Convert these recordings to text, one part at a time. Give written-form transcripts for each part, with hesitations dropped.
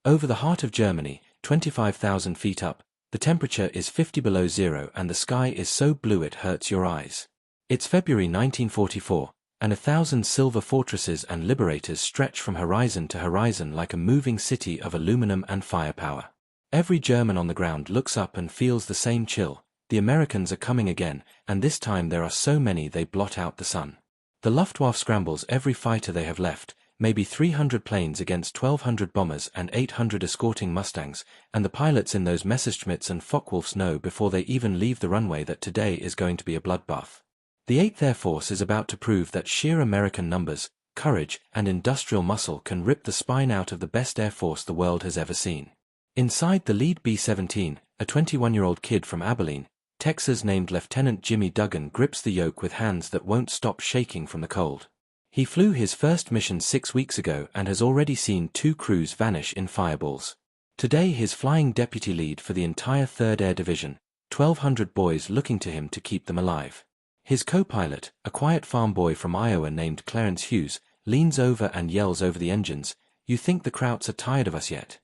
Over the heart of Germany, 25,000 feet up, the temperature is 50 below zero and the sky is so blue it hurts your eyes. It's February 1944, and 1,000 silver fortresses and liberators stretch from horizon to horizon like a moving city of aluminum and firepower. Every German on the ground looks up and feels the same chill. The Americans are coming again, and this time there are so many they blot out the sun. The Luftwaffe scrambles every fighter they have left, maybe 300 planes against 1,200 bombers and 800 escorting Mustangs, and the pilots in those Messerschmitts and Focke-Wulfs know before they even leave the runway that today is going to be a bloodbath. The 8th Air Force is about to prove that sheer American numbers, courage, and industrial muscle can rip the spine out of the best Air Force the world has ever seen. Inside the lead B-17, a 21-year-old kid from Abilene, Texas named Lieutenant Jimmy Duggan grips the yoke with hands that won't stop shaking from the cold. He flew his first mission 6 weeks ago and has already seen 2 crews vanish in fireballs. Today he's flying deputy lead for the entire 3rd Air Division, 1,200 boys looking to him to keep them alive. His co-pilot, a quiet farm boy from Iowa named Clarence Hughes, leans over and yells over the engines, "You think the Krauts are tired of us yet?"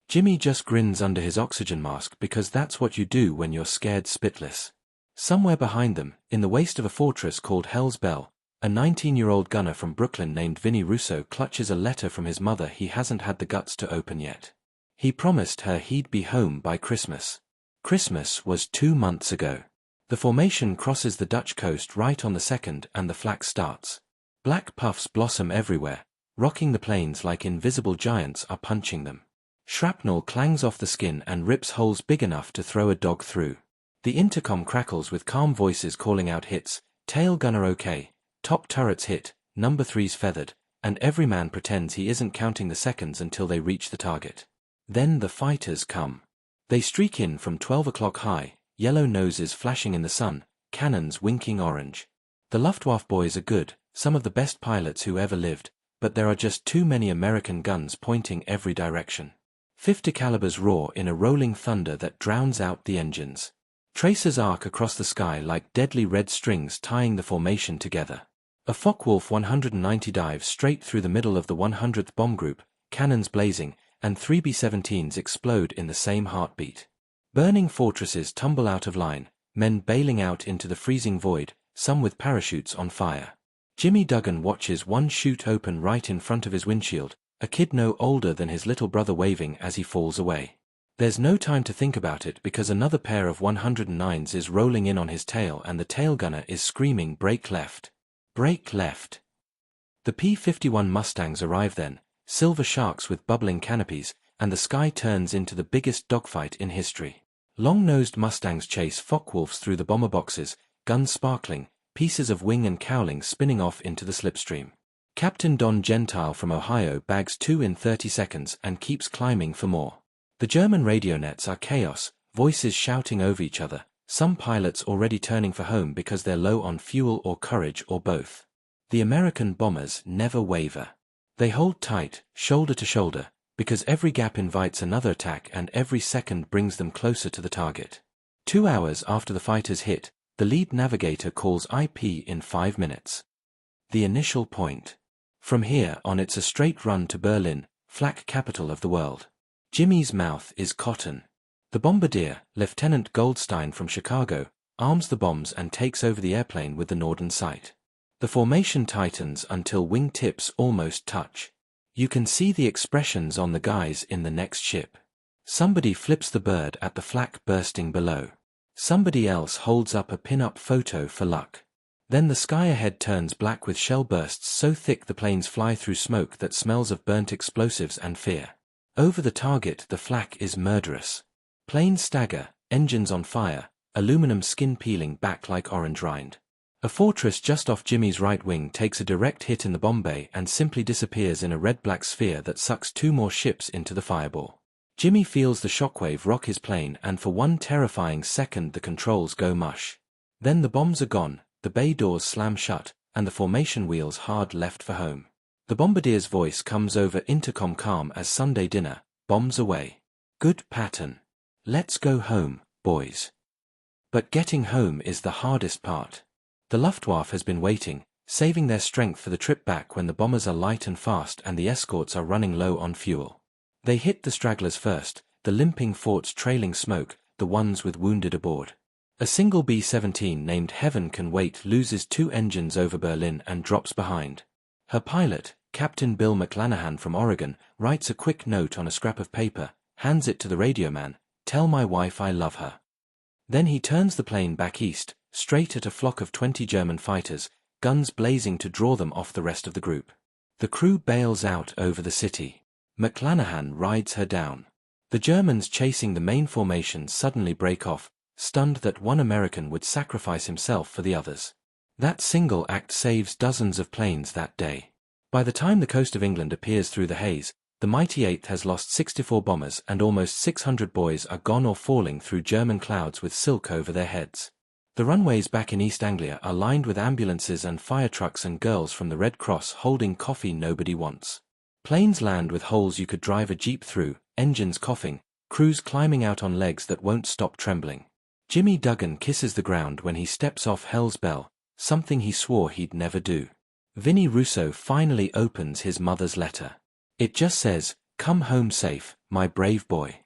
Jimmy just grins under his oxygen mask because that's what you do when you're scared spitless. Somewhere behind them, in the waist of a fortress called Hell's Bell, a 19-year-old gunner from Brooklyn named Vinnie Russo clutches a letter from his mother he hasn't had the guts to open yet. He promised her he'd be home by Christmas. Christmas was 2 months ago. The formation crosses the Dutch coast right on the 2nd and the flak starts. Black puffs blossom everywhere, rocking the planes like invisible giants are punching them. Shrapnel clangs off the skin and rips holes big enough to throw a dog through. The intercom crackles with calm voices calling out hits, tail gunner okay, top turret's hit, number 3's feathered, and every man pretends he isn't counting the seconds until they reach the target. Then the fighters come. They streak in from 12 o'clock high, yellow noses flashing in the sun, cannons winking orange. The Luftwaffe boys are good, some of the best pilots who ever lived, but there are just too many American guns pointing every direction. 50 calibers roar in a rolling thunder that drowns out the engines. Tracers arc across the sky like deadly red strings tying the formation together. A Focke-Wulf 190 dives straight through the middle of the 100th bomb group, cannons blazing, and 3 B-17s explode in the same heartbeat. Burning fortresses tumble out of line, men bailing out into the freezing void, some with parachutes on fire. Jimmy Duggan watches one chute open right in front of his windshield, a kid no older than his little brother waving as he falls away. There's no time to think about it because another pair of 109s is rolling in on his tail and the tail gunner is screaming "Brake left! Brake left!" The P-51 Mustangs arrive then, silver sharks with bubbling canopies, and the sky turns into the biggest dogfight in history. Long-nosed Mustangs chase Focke-Wulfs through the bomber boxes, guns sparkling, pieces of wing and cowling spinning off into the slipstream. Captain Don Gentile from Ohio bags 2 in 30 seconds and keeps climbing for more. The German radio nets are chaos, voices shouting over each other, some pilots already turning for home because they're low on fuel or courage or both. The American bombers never waver. They hold tight, shoulder to shoulder, because every gap invites another attack and every second brings them closer to the target. 2 hours after the fighters hit, the lead navigator calls IP in 5 minutes. The initial point. From here on it's a straight run to Berlin, flak capital of the world. Jimmy's mouth is cotton. The bombardier, Lieutenant Goldstein from Chicago, arms the bombs and takes over the airplane with the Norden sight. The formation tightens until wing tips almost touch. You can see the expressions on the guys in the next ship. Somebody flips the bird at the flak bursting below. Somebody else holds up a pin-up photo for luck. Then the sky ahead turns black with shell bursts so thick the planes fly through smoke that smells of burnt explosives and fear. Over the target the flak is murderous. Planes stagger, engines on fire, aluminum skin peeling back like orange rind. A fortress just off Jimmy's right wing takes a direct hit in the bomb bay and simply disappears in a red-black sphere that sucks 2 more ships into the fireball. Jimmy feels the shockwave rock his plane and for one terrifying second the controls go mush. Then the bombs are gone, the bay doors slam shut, and the formation wheels hard left for home. The bombardier's voice comes over intercom calm as Sunday dinner, bombs away. Good pattern. Let's go home, boys. But getting home is the hardest part. The Luftwaffe has been waiting, saving their strength for the trip back when the bombers are light and fast and the escorts are running low on fuel. They hit the stragglers first, the limping forts trailing smoke, the ones with wounded aboard. A single B-17 named Heaven Can Wait loses 2 engines over Berlin and drops behind. Her pilot, Captain Bill McClanahan from Oregon, writes a quick note on a scrap of paper, hands it to the radio man, "Tell my wife I love her." Then he turns the plane back east, straight at a flock of 20 German fighters, guns blazing to draw them off the rest of the group. The crew bails out over the city. McClanahan rides her down. The Germans chasing the main formation suddenly break off, stunned that one American would sacrifice himself for the others. That single act saves dozens of planes that day. By the time the coast of England appears through the haze, the mighty 8th has lost 64 bombers and almost 600 boys are gone or falling through German clouds with silk over their heads. The runways back in East Anglia are lined with ambulances and fire trucks and girls from the Red Cross holding coffee nobody wants. Planes land with holes you could drive a jeep through, engines coughing, crews climbing out on legs that won't stop trembling. Jimmy Duggan kisses the ground when he steps off Hell's Bell, something he swore he'd never do. Vinnie Russo finally opens his mother's letter. It just says, "Come home safe, my brave boy."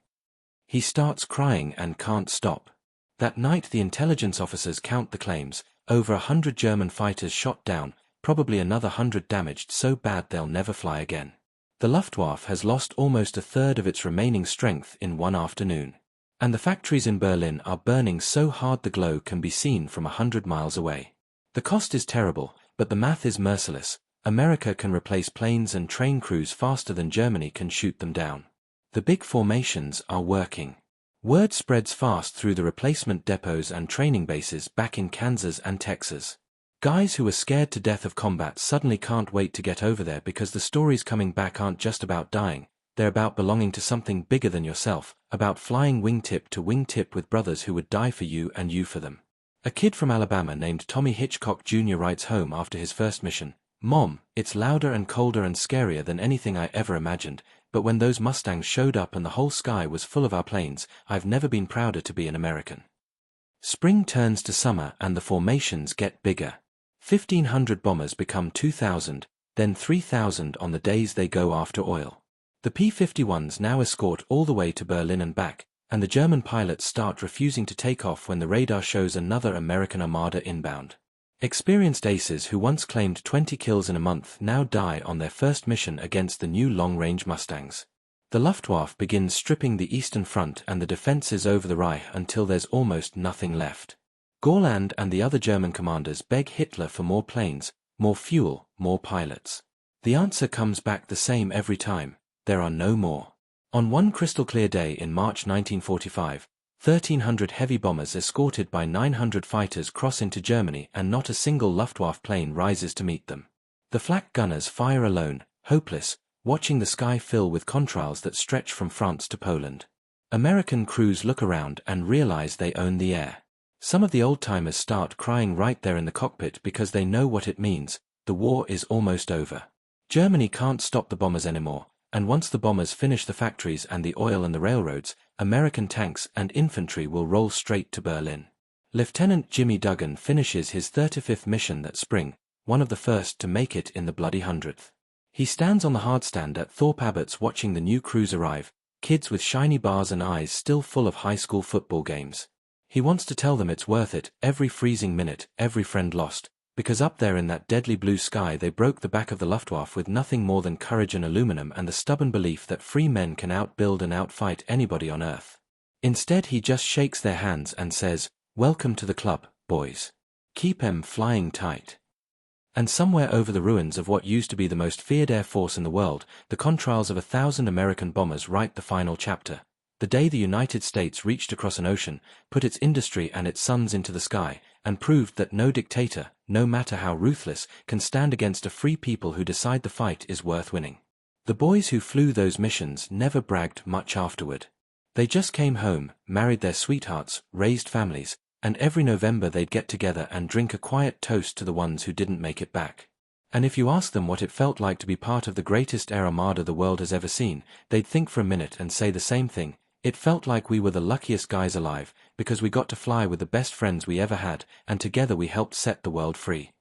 He starts crying and can't stop. That night the intelligence officers count the claims, over 100 German fighters shot down, probably another 100 damaged so bad they'll never fly again. The Luftwaffe has lost almost a third of its remaining strength in one afternoon. And the factories in Berlin are burning so hard the glow can be seen from 100 miles away. The cost is terrible, but the math is merciless. America can replace planes and train crews faster than Germany can shoot them down. The big formations are working. Word spreads fast through the replacement depots and training bases back in Kansas and Texas. Guys who are scared to death of combat suddenly can't wait to get over there because the stories coming back aren't just about dying, they're about belonging to something bigger than yourself, about flying wingtip to wingtip with brothers who would die for you and you for them. A kid from Alabama named Tommy Hitchcock Jr. writes home after his first mission, "Mom, it's louder and colder and scarier than anything I ever imagined, but when those Mustangs showed up and the whole sky was full of our planes, I've never been prouder to be an American." Spring turns to summer and the formations get bigger. 1,500 bombers become 2,000, then 3,000 on the days they go after oil. The P-51s now escort all the way to Berlin and back, and the German pilots start refusing to take off when the radar shows another American armada inbound. Experienced aces who once claimed 20 kills in a month now die on their first mission against the new long-range Mustangs. The Luftwaffe begins stripping the Eastern Front and the defenses over the Reich until there's almost nothing left. Gorland and the other German commanders beg Hitler for more planes, more fuel, more pilots. The answer comes back the same every time: there are no more. On one crystal-clear day in March 1945, 1,300 heavy bombers escorted by 900 fighters cross into Germany and not a single Luftwaffe plane rises to meet them. The flak gunners fire alone, hopeless, watching the sky fill with contrails that stretch from France to Poland. American crews look around and realize they own the air. Some of the old-timers start crying right there in the cockpit because they know what it means: the war is almost over. Germany can't stop the bombers anymore, and once the bombers finish the factories and the oil and the railroads, American tanks and infantry will roll straight to Berlin. Lieutenant Jimmy Duggan finishes his 35th mission that spring, one of the first to make it in the bloody 100th. He stands on the hardstand at Thorpe Abbot's watching the new crews arrive, kids with shiny bars and eyes still full of high school football games. He wants to tell them it's worth it, every freezing minute, every friend lost, because up there in that deadly blue sky they broke the back of the Luftwaffe with nothing more than courage and aluminum and the stubborn belief that free men can outbuild and outfight anybody on Earth. Instead he just shakes their hands and says, "Welcome to the club, boys. Keep 'em flying tight." And somewhere over the ruins of what used to be the most feared air force in the world, the contrails of 1,000 American bombers write the final chapter. The day the United States reached across an ocean, put its industry and its sons into the sky, and proved that no dictator, no matter how ruthless, can stand against a free people who decide the fight is worth winning. The boys who flew those missions never bragged much afterward. They just came home, married their sweethearts, raised families, and every November they'd get together and drink a quiet toast to the ones who didn't make it back. And if you ask them what it felt like to be part of the greatest air armada the world has ever seen, they'd think for a minute and say the same thing: it felt like we were the luckiest guys alive, because we got to fly with the best friends we ever had, and together we helped set the world free.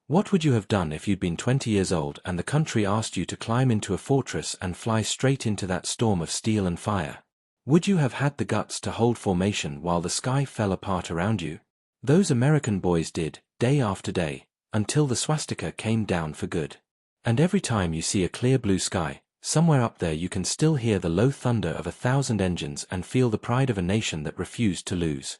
What would you have done if you'd been 20 years old and the country asked you to climb into a fortress and fly straight into that storm of steel and fire? Would you have had the guts to hold formation while the sky fell apart around you? Those American boys did, day after day, until the swastika came down for good. And every time you see a clear blue sky, somewhere up there you can still hear the low thunder of 1,000 engines and feel the pride of a nation that refused to lose.